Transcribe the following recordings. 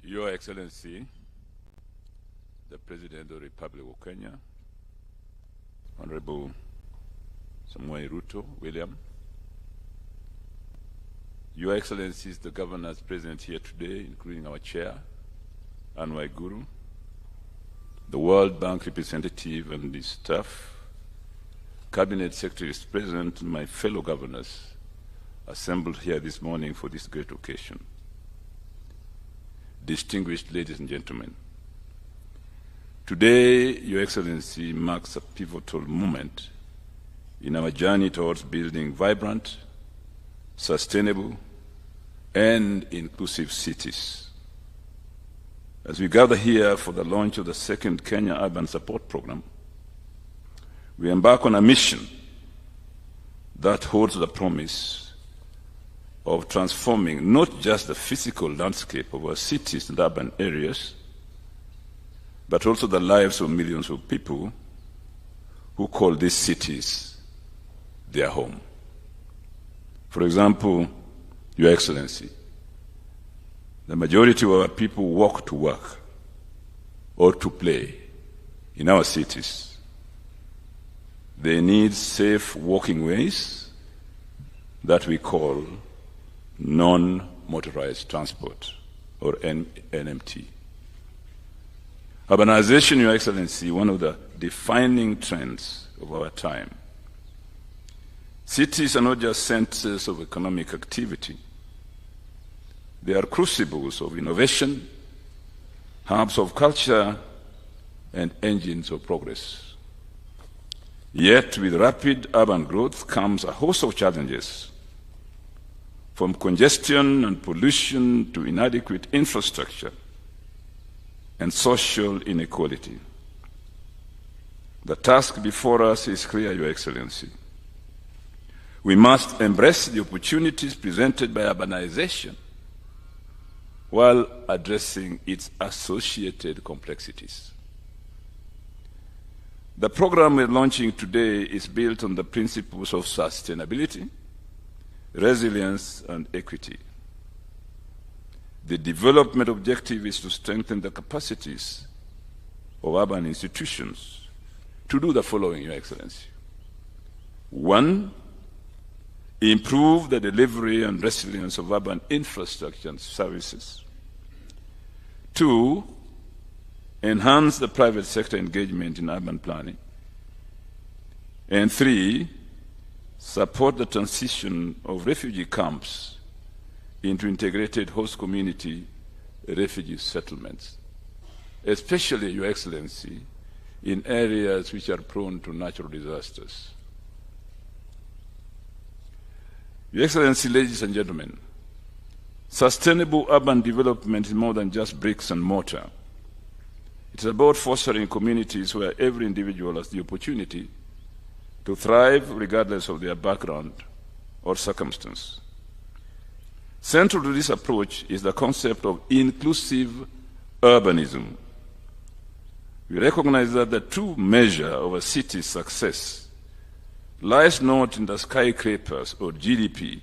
Your Excellency, the President of the Republic of Kenya, Honorable Ruto William, Your Excellencies, the governors present here today, including our chair, Anwar Guru, the World Bank representative and his staff, Cabinet Secretaries present, and my fellow governors assembled here this morning for this great occasion. Distinguished ladies and gentlemen, today, Your Excellency marks a pivotal moment in our journey towards building vibrant, sustainable, and inclusive cities. As we gather here for the launch of the second Kenya Urban Support Program, we embark on a mission that holds the promise of transforming not just the physical landscape of our cities and urban areas, but also the lives of millions of people who call these cities their home. For example, Your Excellency, the majority of our people walk to work or to play in our cities. They need safe walking ways that we call non-motorized transport, or NMT. Urbanization, Your Excellency, one of the defining trends of our time. Cities are not just centers of economic activity. They are crucibles of innovation, hubs of culture, and engines of progress. Yet, with rapid urban growth comes a host of challenges, from congestion and pollution to inadequate infrastructure and social inequality. The task before us is clear, Your Excellency. We must embrace the opportunities presented by urbanization while addressing its associated complexities. The program we're launching today is built on the principles of sustainability, resilience, and equity. The development objective is to strengthen the capacities of urban institutions to do the following, Your Excellency. 1, improve the delivery and resilience of urban infrastructure and services. 2, enhance the private sector engagement in urban planning. And 3, support the transition of refugee camps into integrated host community refugee settlements, especially, Your Excellency, in areas which are prone to natural disasters. Your Excellency, ladies and gentlemen, sustainable urban development is more than just bricks and mortar. It is about fostering communities where every individual has the opportunity to thrive regardless of their background or circumstance. Central to this approach is the concept of inclusive urbanism. We recognize that the true measure of a city's success lies not in the skyscrapers or GDP,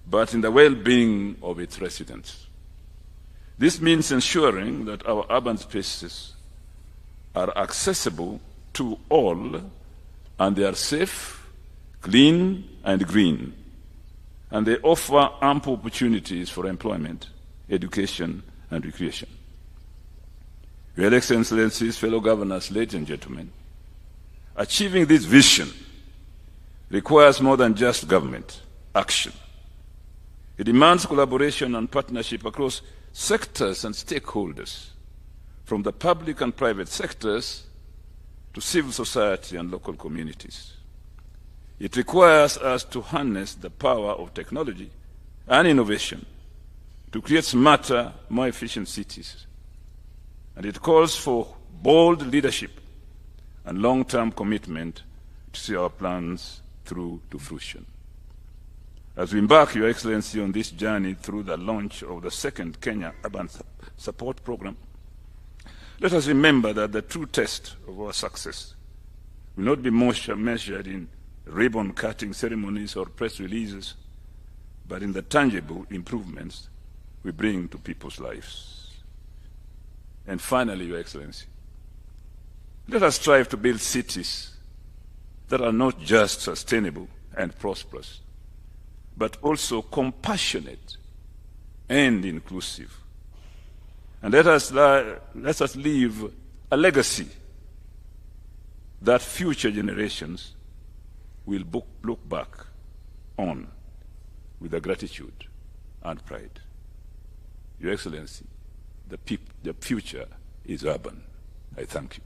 but in the well-being of its residents. This means ensuring that our urban spaces are accessible to all, and they are safe, clean, and green, and they offer ample opportunities for employment, education, and recreation. Your Excellencies, fellow governors, ladies and gentlemen, achieving this vision requires more than just government action. It demands collaboration and partnership across sectors and stakeholders, from the public and private sectors to civil society and local communities. It requires us to harness the power of technology and innovation to create smarter, more efficient cities. And it calls for bold leadership and long-term commitment to see our plans through to fruition. As we embark, Your Excellency, on this journey through the launch of the second Kenya Urban Support Program, let us remember that the true test of our success will not be measured in ribbon-cutting ceremonies or press releases, but in the tangible improvements we bring to people's lives. And finally, Your Excellency, let us strive to build cities that are not just sustainable and prosperous, but also compassionate and inclusive. And let us leave a legacy that future generations will look back on with gratitude and pride. Your Excellency, the future is urban. I thank you.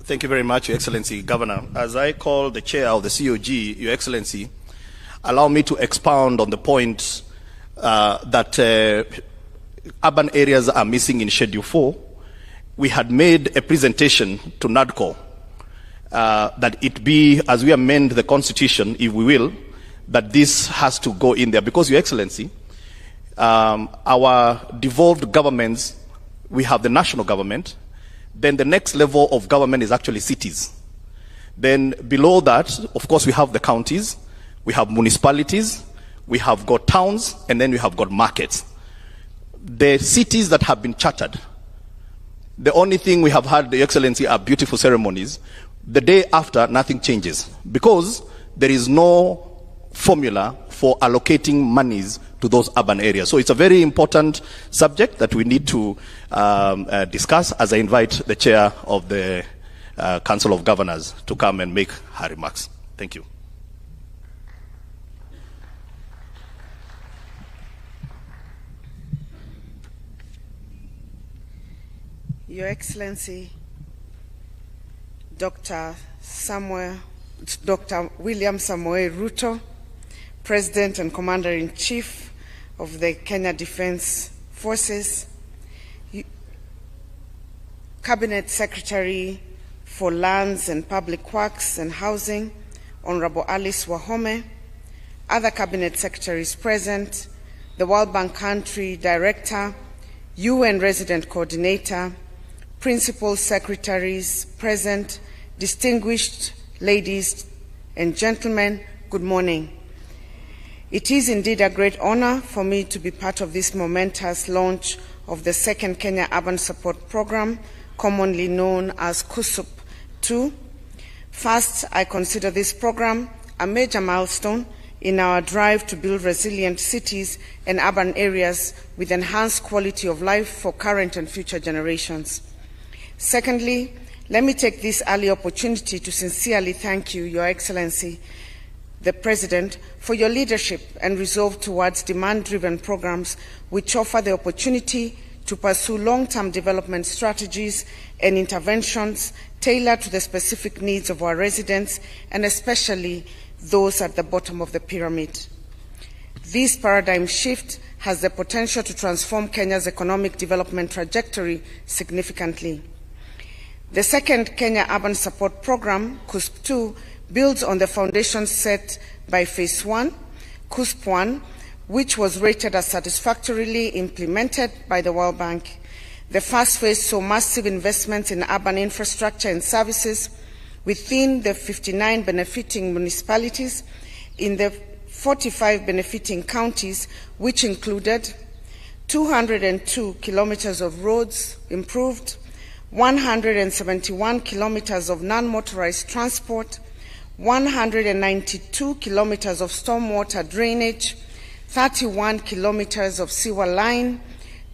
Thank you very much, Your Excellency, Governor. As I call the chair of the COG, Your Excellency, allow me to expound on the point that urban areas are missing in Schedule 4. We had made a presentation to NADCO that it be, as we amend the Constitution, if we will, that this has to go in there. Because, Your Excellency, our devolved governments, we have the national government, then the next level of government is actually cities. Then below that, of course, we have the counties, we have municipalities, we have got towns, and then we have got markets. The cities that have been chartered, the only thing we have had, Your Excellency, are beautiful ceremonies. The day after, nothing changes because there is no formula for allocating monies to those urban areas. So it's a very important subject that we need to discuss, as I invite the chair of the Council of Governors to come and make her remarks. Thank you. Your Excellency, Dr. William Samoei Ruto, President and Commander-in-Chief of the Kenya Defence Forces, Cabinet Secretary for Lands and Public Works and Housing, Honorable Alice Wahome, other Cabinet Secretaries present, the World Bank Country Director, UN Resident Coordinator, Principal Secretaries present, distinguished ladies and gentlemen, good morning. It is indeed a great honor for me to be part of this momentous launch of the second Kenya Urban Support Program, commonly known as KUSUP 2. First, I consider this program a major milestone in our drive to build resilient cities and urban areas with enhanced quality of life for current and future generations. Secondly, let me take this early opportunity to sincerely thank you, Your Excellency, the President, for your leadership and resolve towards demand-driven programs which offer the opportunity to pursue long-term development strategies and interventions tailored to the specific needs of our residents and especially those at the bottom of the pyramid. This paradigm shift has the potential to transform Kenya's economic development trajectory significantly. The second Kenya Urban Support Program, KUSP 2, builds on the foundation set by Phase 1, KUSP 1, which was rated as satisfactorily implemented by the World Bank. The first phase saw massive investments in urban infrastructure and services within the 59 benefiting municipalities in the 45 benefiting counties, which included 202 kilometers of roads improved, 171 kilometers of non-motorized transport, 192 kilometers of stormwater drainage, 31 kilometers of sewer line,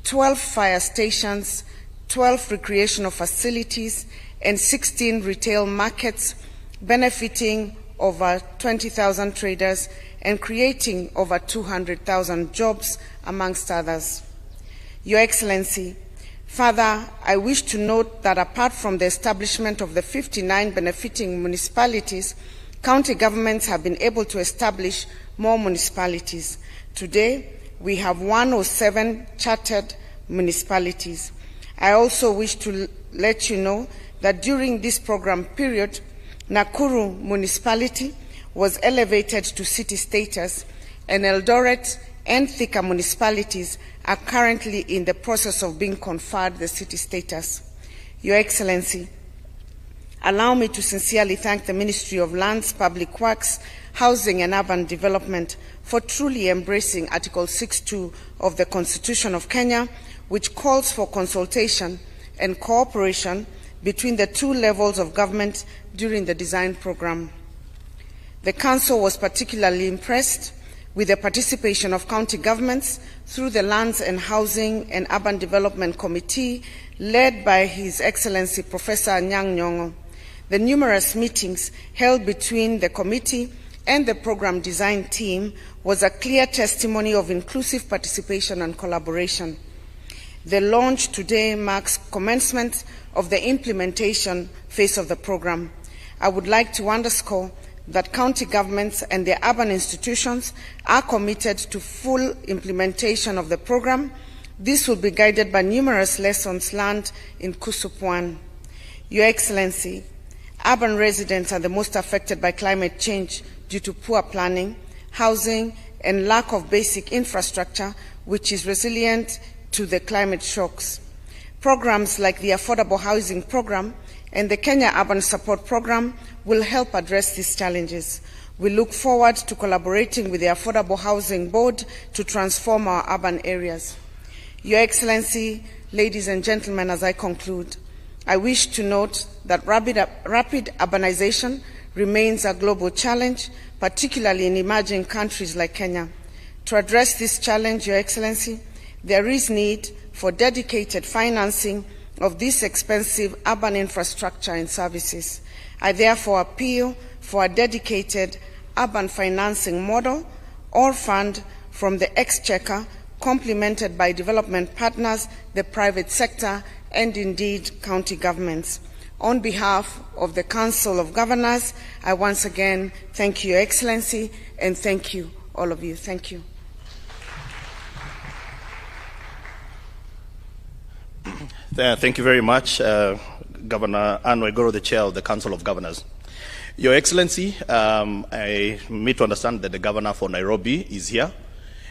12 fire stations, 12 recreational facilities, and 16 retail markets, benefiting over 20,000 traders and creating over 200,000 jobs, amongst others. Your Excellency, further, I wish to note that apart from the establishment of the 59 benefiting municipalities, county governments have been able to establish more municipalities. Today, we have 107 chartered municipalities. I also wish to let you know that during this program period, Nakuru municipality was elevated to city status, and Eldoret and Thika municipalities are currently in the process of being conferred the city status. Your Excellency, allow me to sincerely thank the Ministry of Lands, Public Works, Housing and Urban Development for truly embracing Article 6.2 of the Constitution of Kenya, which calls for consultation and cooperation between the two levels of government during the design program. The Council was particularly impressed with the participation of county governments through the Lands and Housing and Urban Development Committee, led by His Excellency Professor Anyang' Nyong'o. The numerous meetings held between the committee and the program design team was a clear testimony of inclusive participation and collaboration. The launch today marks commencement of the implementation phase of the program. I would like to underscore that county governments and their urban institutions are committed to full implementation of the program. This will be guided by numerous lessons learned in Kusupwan. Your Excellency, urban residents are the most affected by climate change due to poor planning, housing, and lack of basic infrastructure, which is resilient to the climate shocks. Programs like the Affordable Housing Program and the Kenya Urban Support Program will help address these challenges. We look forward to collaborating with the Affordable Housing Board to transform our urban areas. Your Excellency, ladies and gentlemen, as I conclude, I wish to note that rapid urbanization remains a global challenge, particularly in emerging countries like Kenya. To address this challenge, Your Excellency, there is need for dedicated financing of this expensive urban infrastructure and services. I therefore appeal for a dedicated urban financing model or fund from the Exchequer, complemented by development partners, the private sector, and indeed county governments. On behalf of the Council of Governors, I once again thank you, Your Excellency, and thank you, all of you. Thank you. Thank you very much, Governor Anne Waiguru, the Chair of the Council of Governors. Your Excellency, I need to understand that the Governor for Nairobi is here,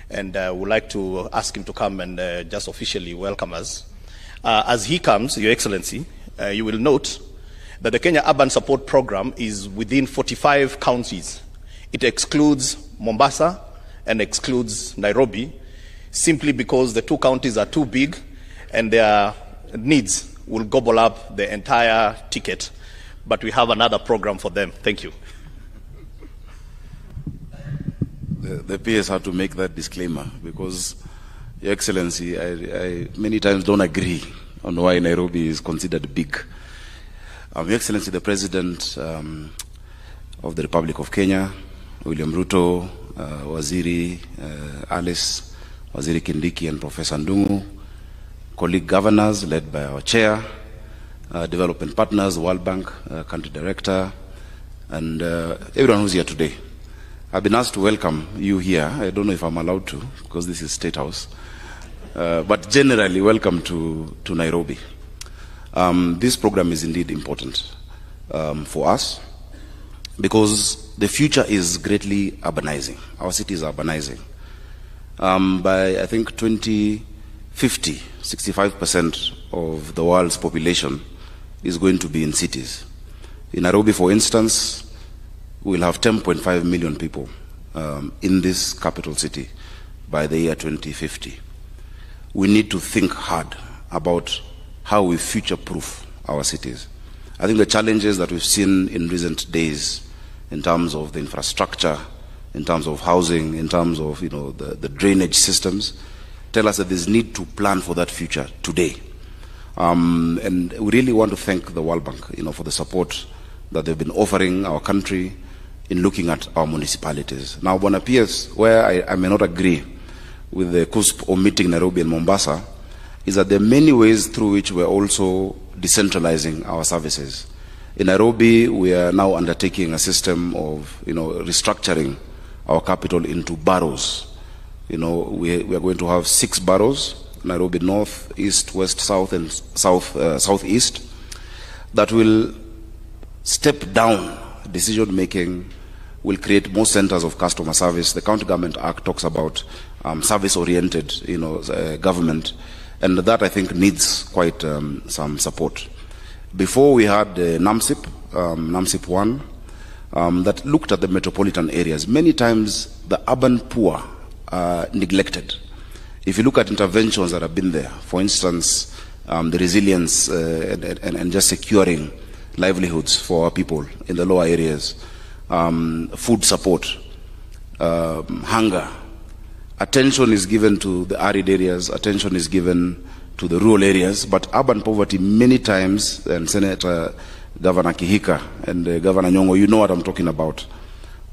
and would like to ask him to come and just officially welcome us. As he comes, Your Excellency, you will note that the Kenya Urban Support Program is within 45 counties. It excludes Mombasa and excludes Nairobi, simply because the two counties are too big and their needs will gobble up the entire ticket. But we have another program for them. Thank you. The PS had to make that disclaimer because, Your Excellency, I many times don't agree on why Nairobi is considered big. Your Excellency, the President of the Republic of Kenya, William Ruto, Waziri Alice, Waziri Kindiki, and Professor Ndung'u, colleague governors led by our chair, development partners, World Bank, country director, and everyone who's here today. I've been asked to welcome you here. I don't know if I'm allowed to, because this is State House. But generally, welcome to Nairobi. This program is indeed important for us because the future is greatly urbanizing. Our city is urbanizing. By, I think, 2050, 65% of the world's population is going to be in cities. In Nairobi, for instance, we'll have 10.5 million people in this capital city by the year 2050. We need to think hard about how we future-proof our cities. I think the challenges that we've seen in recent days in terms of the infrastructure, in terms of housing, in terms of the drainage systems, tell us that there's need to plan for that future today. And we really want to thank the World Bank for the support that they've been offering our country in looking at our municipalities. Now, Bwana PS, where I may not agree with the CUSP omitting Nairobi and Mombasa, is that there are many ways through which we're also decentralizing our services. In Nairobi, we are now undertaking a system of restructuring our capital into boroughs. We are going to have 6 boroughs: Nairobi North, East, West, South, and Southeast, that will step down decision-making, will create more centers of customer service. The County Government Act talks about service-oriented government, and that, I think, needs quite some support. Before we had NAMSIP, NAMSIP 1, that looked at the metropolitan areas. Many times the urban poor are neglected. If you look at interventions that have been there, for instance, the resilience and just securing livelihoods for our people in the lower areas, food support, hunger, attention is given to the arid areas, attention is given to the rural areas, but urban poverty many times, and Senator Governor Kihika and Governor Nyong'o, you know what I'm talking about,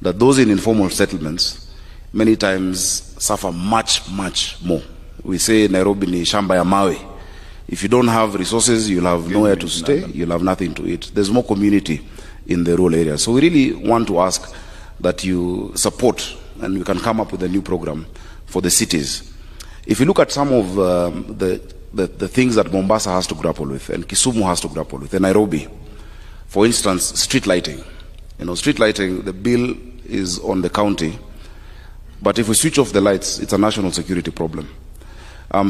that those in informal settlements many times suffer much, much more. We say Nairobi ni shamba ya mawe. If you don't have resources, you'll have nowhere to stay, you'll have nothing to eat. There's more community in the rural areas. So we really want to ask that you support, and we can come up with a new program for the cities. If you look at some of the things that Mombasa has to grapple with, and Kisumu has to grapple with, and Nairobi, for instance, street lighting. You know, street lighting, the bill is on the county, but if we switch off the lights, it's a national security problem.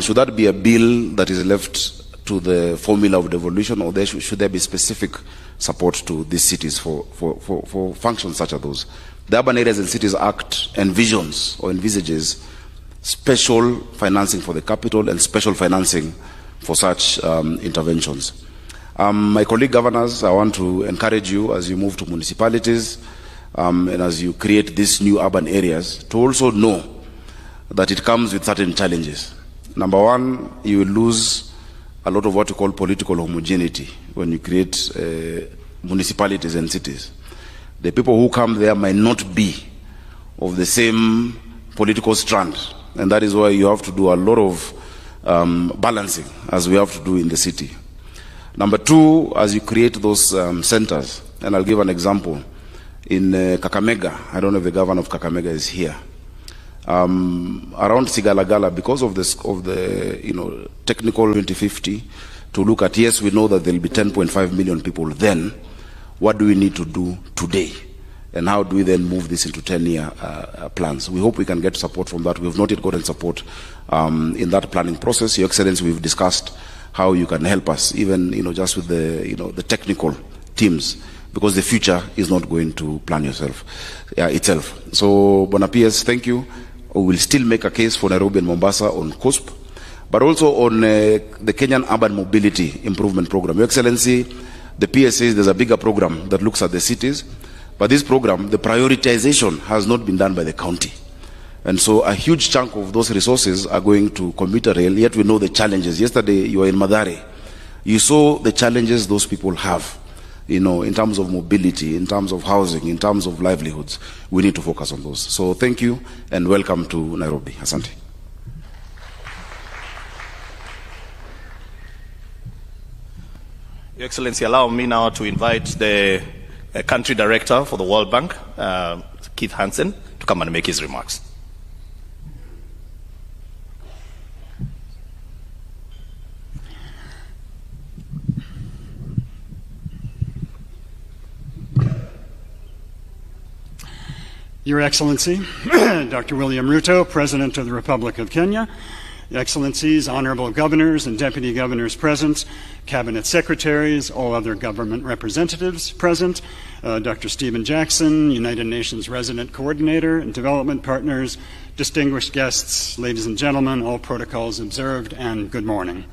Should that be a bill that is left to the formula of devolution, or should there be specific support to these cities for functions such as those? The Urban Areas and Cities Act envisions or envisages special financing for the capital and special financing for such interventions. My colleague governors, I want to encourage you as you move to municipalities and as you create these new urban areas to also know that it comes with certain challenges. Number one, you will lose a lot of what you call political homogeneity when you create municipalities and cities. The people who come there might not be of the same political strand, and that is why you have to do a lot of balancing, as we have to do in the city. Number two, as you create those centers, and I'll give an example. In Kakamega, I don't know if the governor of Kakamega is here, around Sigalagala, because of the technical 2050, to look at, yes, we know that there will be 10.5 million people then. What do we need to do today? And how do we then move this into 10-year plans? We hope we can get support from that. We have not yet gotten support in that planning process. Your Excellency, we've discussed how you can help us, even just with the technical teams, because the future is not going to plan itself. So, Bonapies, thank you. We will still make a case for Nairobi and Mombasa on COSP, but also on the Kenyan Urban Mobility Improvement Program. Your Excellency, the PS says there's a bigger program that looks at the cities, but this program, the prioritization has not been done by the county. And so a huge chunk of those resources are going to commuter rail, yet we know the challenges. Yesterday, you were in Mathare. You saw the challenges those people have, in terms of mobility, in terms of housing, in terms of livelihoods. We need to focus on those. So thank you, and welcome to Nairobi. Asante. Your Excellency, allow me now to invite the Country Director for the World Bank, Keith Hansen, to come and make his remarks. Your Excellency, Dr. William Ruto, President of the Republic of Kenya, Your Excellencies, Honorable Governors and Deputy Governors present, Cabinet Secretaries, all other government representatives present, Dr. Stephen Jackson, United Nations Resident Coordinator and Development Partners, distinguished guests, ladies and gentlemen, all protocols observed, and good morning.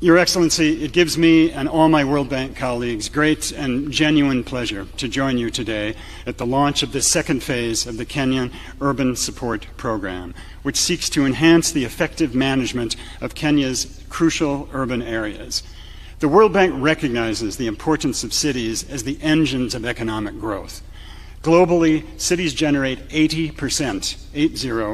Your Excellency, it gives me and all my World Bank colleagues great and genuine pleasure to join you today at the launch of the second phase of the Kenyan Urban Support Program, which seeks to enhance the effective management of Kenya's crucial urban areas. The World Bank recognizes the importance of cities as the engines of economic growth. Globally, cities generate 80%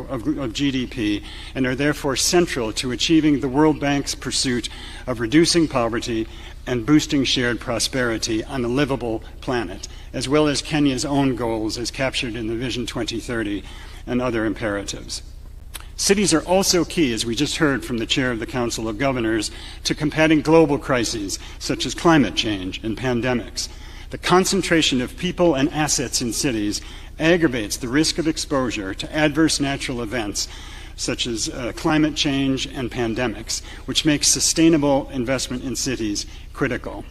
of GDP and are therefore central to achieving the World Bank's pursuit of reducing poverty and boosting shared prosperity on a livable planet, as well as Kenya's own goals as captured in the Vision 2030 and other imperatives. Cities are also key, as we just heard from the Chair of the Council of Governors, to combating global crises such as climate change and pandemics. The concentration of people and assets in cities aggravates the risk of exposure to adverse natural events such as climate change and pandemics, which makes sustainable investment in cities critical.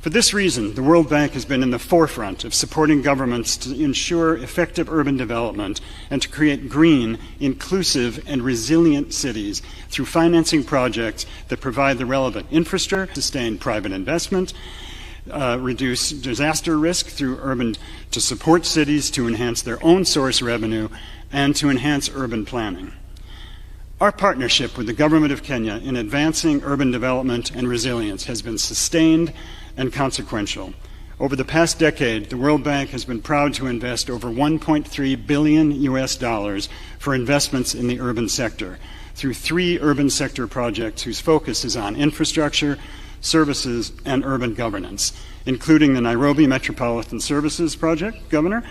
For this reason, the World Bank has been in the forefront of supporting governments to ensure effective urban development and to create green, inclusive, and resilient cities through financing projects that provide the relevant infrastructure, sustain private investment, reduce disaster risk through urban, to support cities to enhance their own source revenue, and to enhance urban planning. Our partnership with the Government of Kenya in advancing urban development and resilience has been sustained and consequential. Over the past decade, the World Bank has been proud to invest over $1.3 billion US for investments in the urban sector through 3 urban sector projects whose focus is on infrastructure, services, and urban governance, including the Nairobi Metropolitan Services Project, Governor,